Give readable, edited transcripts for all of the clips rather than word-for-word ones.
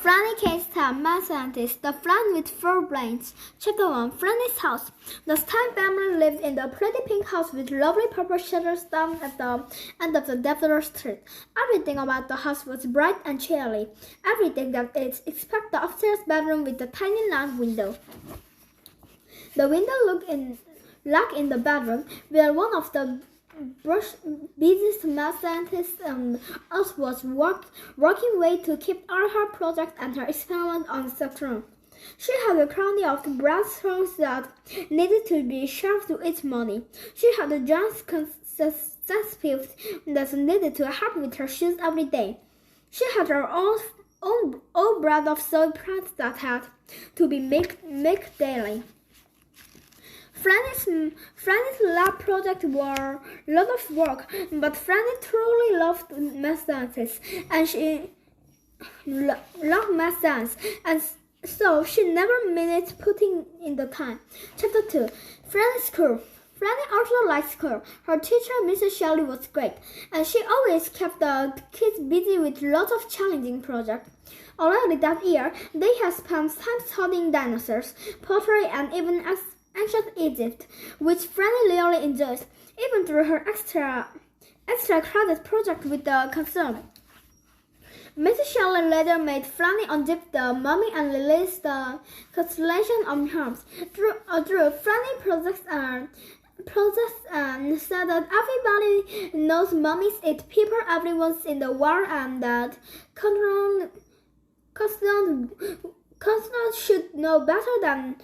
Franny K-Star, math scientist, the friend with 4 brains. Chapter 1, Franny's house. The Stein family lived in the pretty pink house with lovely purple shutters down at the end of the Devonshire street. Everything about the house was bright and cheery. Everything that is, except the upstairs bedroom with the tiny large window. The window looked in the bedroom, where one of the busiest math scientists us was working away to keep all her projects and her experiments on the room. She had a crowd of breadcrumbs that needed to be sharp to eat money. She had a giant cesspit that needed to help with her shoes every day. She had her own bread of soy plants that had to be made daily. Franny's lab projects were a lot of work, but Franny truly loved math science, and she loved math science, and so she never missed putting in the time. Chapter 2, Franny's school. Franny also liked school. Her teacher, Mrs. Shelley, was great, and she always kept the kids busy with lots of challenging projects. Already that year, they had spent time studying dinosaurs, pottery, and even ancient Egypt, which Franny really enjoys, even through her extra credit project with the concern. Mrs. Shelley later made Franny unzip the mummy and release the constellation of herms. Through Franny projects said that everybody knows mummies eat people everyone's in the world, and that customers should know better than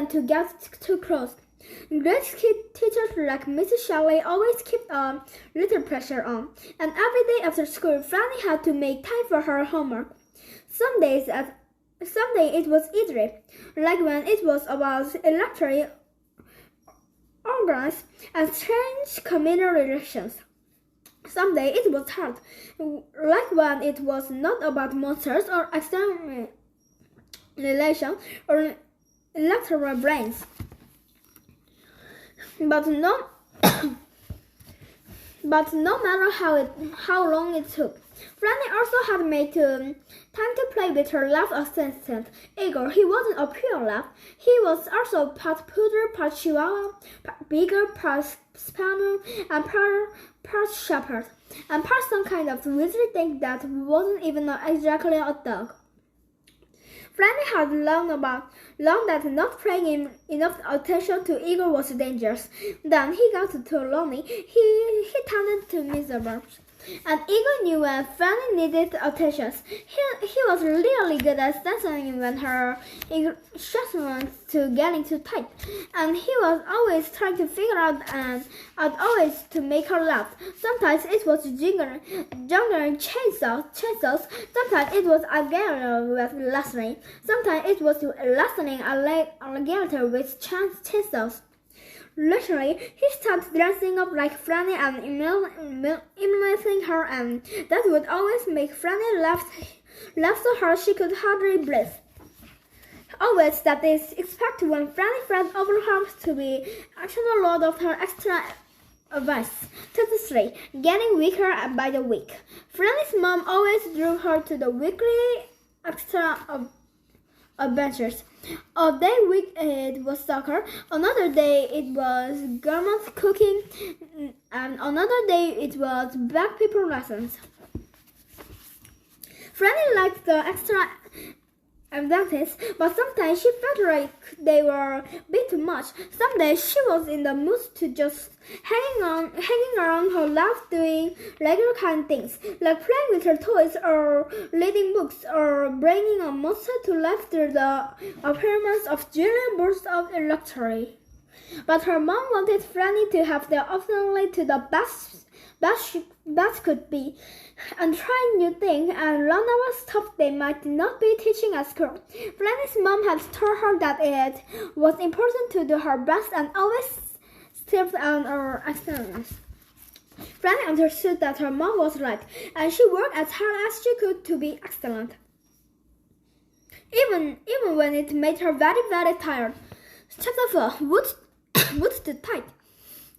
to get too close. Great teachers like Mrs. Shelley always kept a little pressure on, and every day after school, Franny had to make time for her homework. Some days it was easy, like when it was about electric organs and strange communal relations. Someday it was hard, like when it was not about monsters or external relations or electoral brains. But no matter how long it took, Franny also had made time to play with her lab assistant, Igor. He wasn't a pure lab. He was also part poodle, part chihuahua, part beagle, part spaniel, and part shepherd, and part some kind of wizard thing that wasn't even exactly a dog. Franny had learned that not paying enough attention to Igor was dangerous. Then he got too lonely. He turned to miserable. And Igor knew when Franny needed attention. He was really good at listening when her instructions to getting too tight, and he was always trying to figure out always to make her laugh. Sometimes it was jingling chainsaws. Sometimes it was alligator with listening. Sometimes it was listening alligator with chainsaws. Literally, he started dressing up like Franny and imitating her, and that would always make Franny laugh so hard she could hardly breathe. Always, that is expected when Franny felt overwhelmed to be actually a lot of her extra advice. Chapter 3, Getting weaker by the week. Franny's mom always drew her to the weekly extra adventures. A day week it was soccer, another day it was gourmet cooking, and another day it was black paper lessons. Franny liked the extra advances, but sometimes she felt like they were a bit too much. Some days she was in the mood to just hanging around her lab doing regular kind of things, like playing with her toys or reading books or bringing a monster to life through the appearance of giant bursts of electricity. But her mom wanted Franny to have the opportunity to the best could be, and try new things and learn about stuff they might not be teaching at school. Franny's mom had told her that it was important to do her best and always serve on her experiments. Franny understood that her mom was right, and she worked as hard as she could to be excellent, even when it made her very, very tired. Chapter 4, Woods to Tight.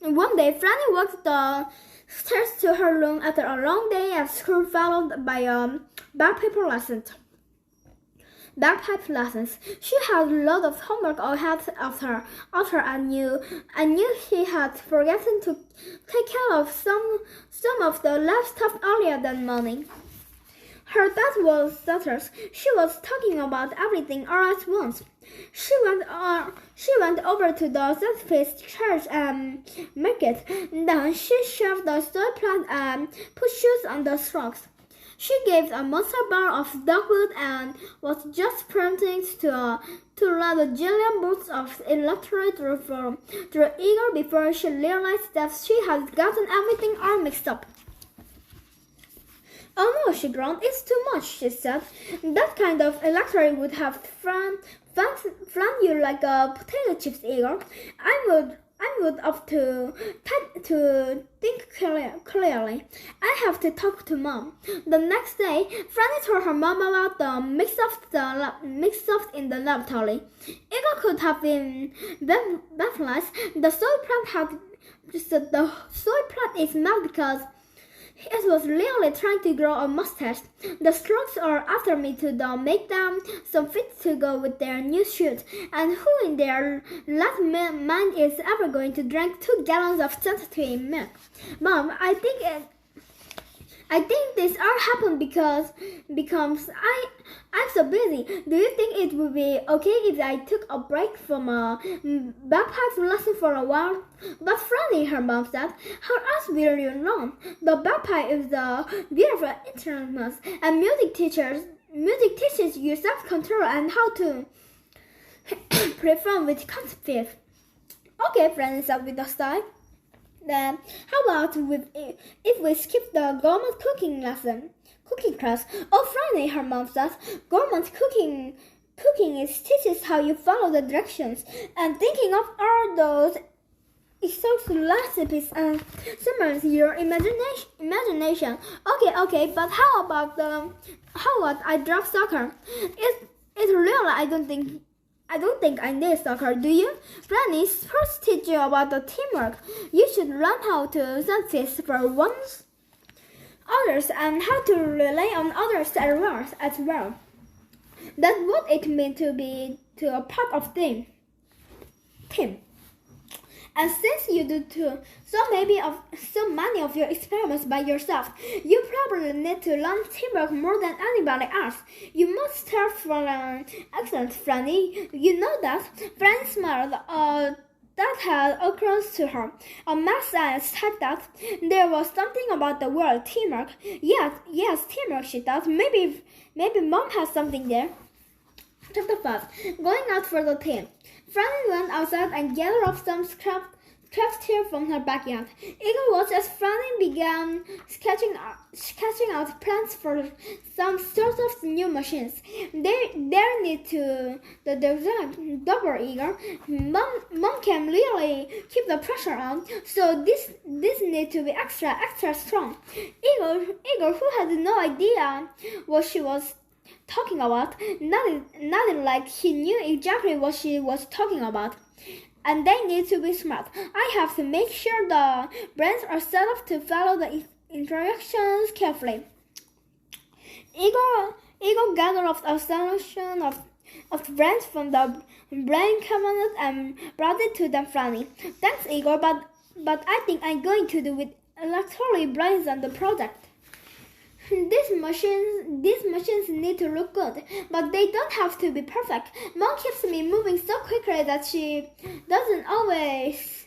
One day, Franny walked the stairs to her room after a long day at school, followed by a back paper lesson. bagpipe lessons. She had a lot of homework ahead of her, and knew she had forgotten to take care of some of the lab stuff earlier that morning. Her dad was stutters. She was talking about everything all at once. She went over to the Southfield Church market. Then she shoved the soy plant and put shoes on the trucks. She gave a monster bar of dogwood and was just prompting to let a jillion bolts of electricity through Igor before she realized that she had gotten everything all mixed up. "Oh no," she groaned. "It's too much," she said. "That kind of electricity would have flattened you like a potato chips, Igor. I would have to think clearly. I have to talk to Mom." The next day, Franny told her mom about the mix-up in the laboratory. Igor could have been baptized. The soy plant is mad because it was really trying to grow a mustache. The strokes are after me to make them some fit to go with their new shoes. And who in their last mind is ever going to drink 2 gallons of sensitive milk? Mom, I think this all happened because I'm so busy. Do you think it would be okay if I took a break from a bagpipe lesson for a while? "But Franny," her mom said, "how else will you learn? The bagpipe is a beautiful instrument, and music teaches you self-control and how to perform with confidence." "Okay," Franny said with a sigh. "Then how about if we skip the gourmet cooking class?" "Oh, Franny," her mom said, "gourmet cooking teaches how you follow the directions, and thinking of all those exotic recipes and summons your imagination." Okay, but how about I drop soccer? It's really I don't think I need soccer, do you? Franny first teach you about the teamwork. You should learn how to succeed for others and how to rely on others as well. That's what it means to be a part of team. And since you do so many of your experiments by yourself, you probably need to learn teamwork more than anybody else. You must start from an excellent Franny. You know that. Franny smiled. That had occurred to her. A math science type that. There was something about the word teamwork. Yes, teamwork, she thought. Maybe Mom has something there. Chapter 5. Going out for the team. Franny went outside and gathered up some scraps here from her backyard. Igor watched as Franny began sketching out plans for some sort of new machines. They need to the design double Igor. Mom can really keep the pressure on, so this need to be extra strong. Igor, who had no idea what she was talking about, nothing like he knew exactly what she was talking about. And they need to be smart. I have to make sure the brains are set up to follow the instructions carefully. Igor gathered up a selection of brains from the brain cabinet and brought it to them. Franny, "Thanks, Igor, but I think I'm going to do with electronic brains on the project. These machines need to look good, but they don't have to be perfect. Mom keeps me moving so quickly that she doesn't always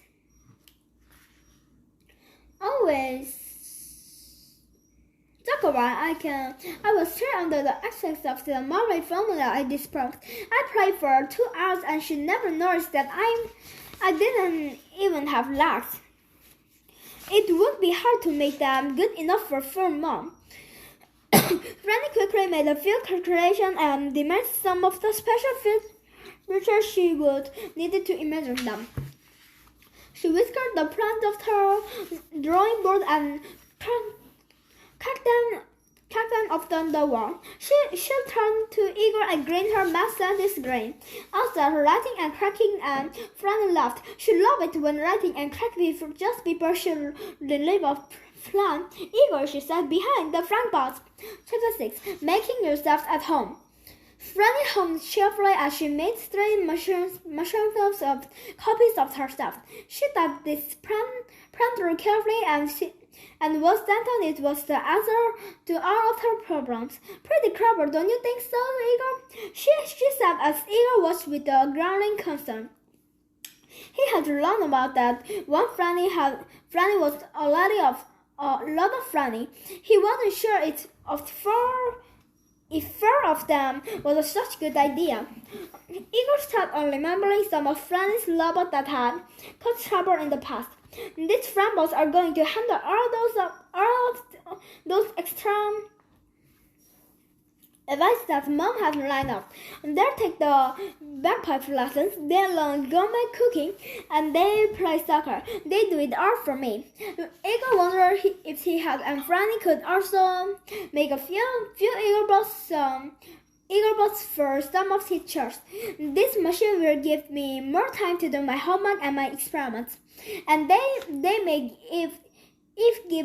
talk about. I was straight under the effects of the Marley formula I disproved. I prayed for 2 hours and she never noticed that I didn't even have legs. It would be hard to make them good enough for Mom." Franny quickly made a few calculations and demanded some of the special features she would need to imagine them. She whiskered the plans of her drawing board and cracked them on the wall. She turned to Igor and grinned her math scientist grin. Also, writing and cracking, and Franny laughed. She loved it when writing and cracking just before she relieved a plan. "Igor," she said, "behind the front box." Chapter 6. Making yourself at home. Franny hummed cheerfully as she made three mushroom-fills of copies of herself. She typed this prompter carefully and was certain it was the answer to all of her problems. Pretty clever, don't you think so, Igor? She said as Igor watched with a growing concern. He had learned about that one Franny was already a lot of Franny. He wasn't sure if four of them was such a good idea. Igor started on remembering some of Franny's robots that had caused trouble in the past. These robots are going to handle all of those extra advice that Mom has lined up. They'll take the bagpipe lessons, they learn gourmet cooking, and they play soccer. They do it all for me. Igor wondered if he and Franny could also make a few Eagerbots for some of his chores. This machine will give me more time to do my homework and my experiments. And they may give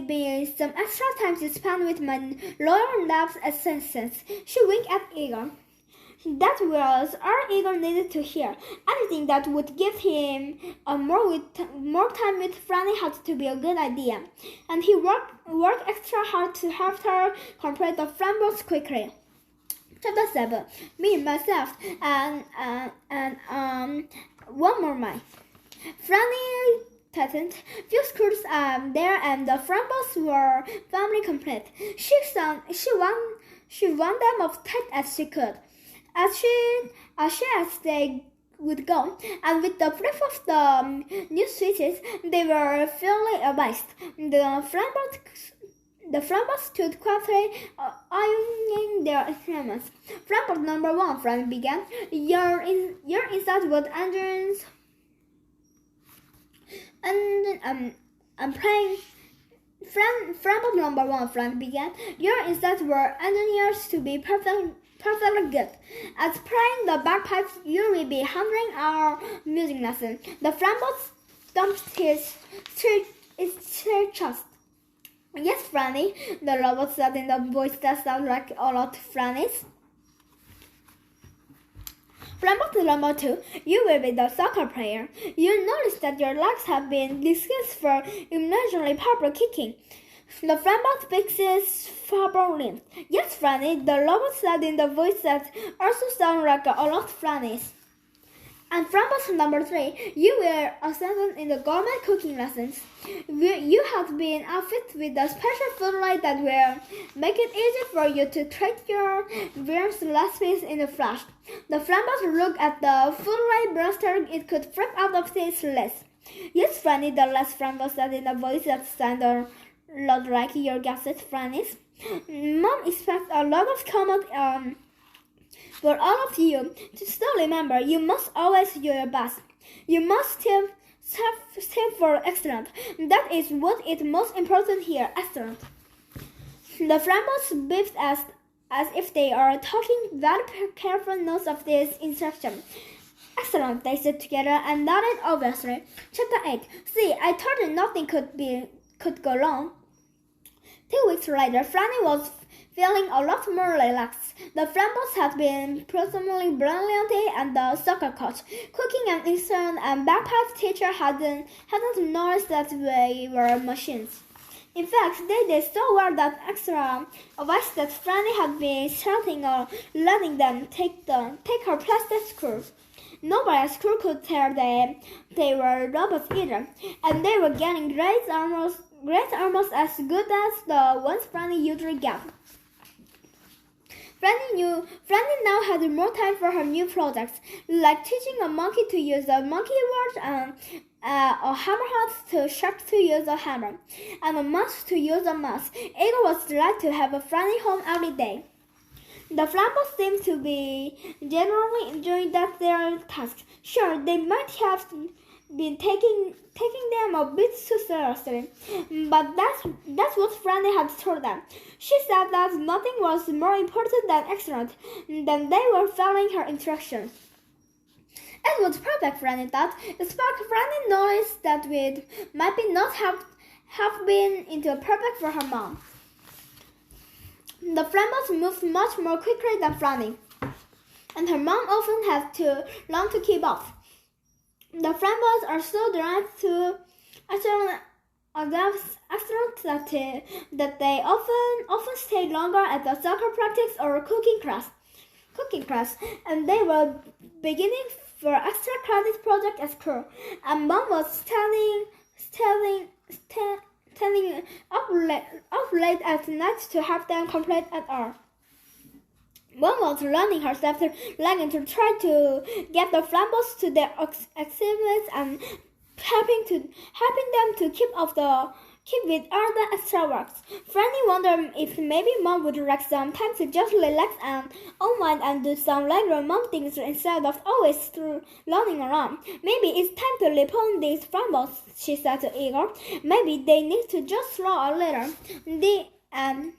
me some extra time to spend with my lower lab's assistants. She winked at Igor. That was all Igor needed to hear. Anything that would give him more time with Franny had to be a good idea. And he worked extra hard to help her complete the frameworks quickly. Chapter 7. Me, myself, and one more mine. Franny tightened. Few screws there, and the frameworks were finally complete. She wound them as tight as she could, as they would go, and with the flip of the new switches, they were fairly amazed. The frameworks stood quietly, eyeing their experiments. Framework number 1, Franny began. Your inside was engines. I'm playing. Framework number 1, Franny began. Your insights were engineered to be perfectly good. As playing the bagpipes, you will be handling our music lesson. The framework thumped his chest. Yes, Franny, the robot said in a voice that sounded like a lot of Franny's. Framework number 2, you will be the soccer player. You notice that your legs have been discussed for unusually powerful kicking. The framework fixes powerful limbs. Yes, Franny, the robot said in the voice that also sounded like a lot of Franny's. And framework number 3, you were assistant in the gourmet cooking lessons. You have been outfitted with a special food light that will make it easy for you to try your various recipes in a flash. The framework looked at the food light blaster it could flip out of its list. Yes, Franny, the last framework said in a voice that sounded a lot like your guessed Franny's. Mom expects a lot of comment for all of you to still remember, you must always do your best. You must strive for excellence. That is what is most important here, excellent. The frameworks beeped as if they are taking very careful notes of this instruction. Excellent, they said together and nodded obviously. Chapter 8. See, I told you nothing could go wrong. 2 weeks later, Franny was feeling a lot more relaxed. The frameworks had been presumably brilliant, and the soccer coach, cooking and instrument, and bagpipe teacher hadn't noticed that they were machines. In fact, they did so well that extra advice that Franny had been shouting or letting them take her plastic screws. Nobody at school could tell they were robots either, and they were getting grades almost as good as the ones Franny usually got. Franny now had more time for her new projects, like teaching a monkey to use a monkey wrench and a hammerhead to use a hammer, and a mouse to use a mouse. Igor was glad to have a Franny home every day. The Flammos seemed to be generally enjoying their tasks. Sure, they might have been taking them a bit too seriously, but that's what Franny had told them. She said that nothing was more important than excellent, than they were following her instructions. It was perfect, Franny thought. The spark Franny noticed that it might not have been into perfect for her mom. The Flammos moved much more quickly than Franny. and her mom often has to learn to keep up. The Flamboys are so drawn to activity that they often stay longer at the soccer practice or cooking class, and they were beginning for extra credit project at school. And Mom was staying up late at night to help them complete it all. Mom was running herself to legging to try to get the Flamboys to their activities and helping them to keep with all the extra works. Franny wondered if maybe Mom would like some time to just relax and unwind and do some regular mom things instead of always running around. Maybe it's time to leap on these Flamboys, she said to Igor. Maybe they need to just slow a little. The end.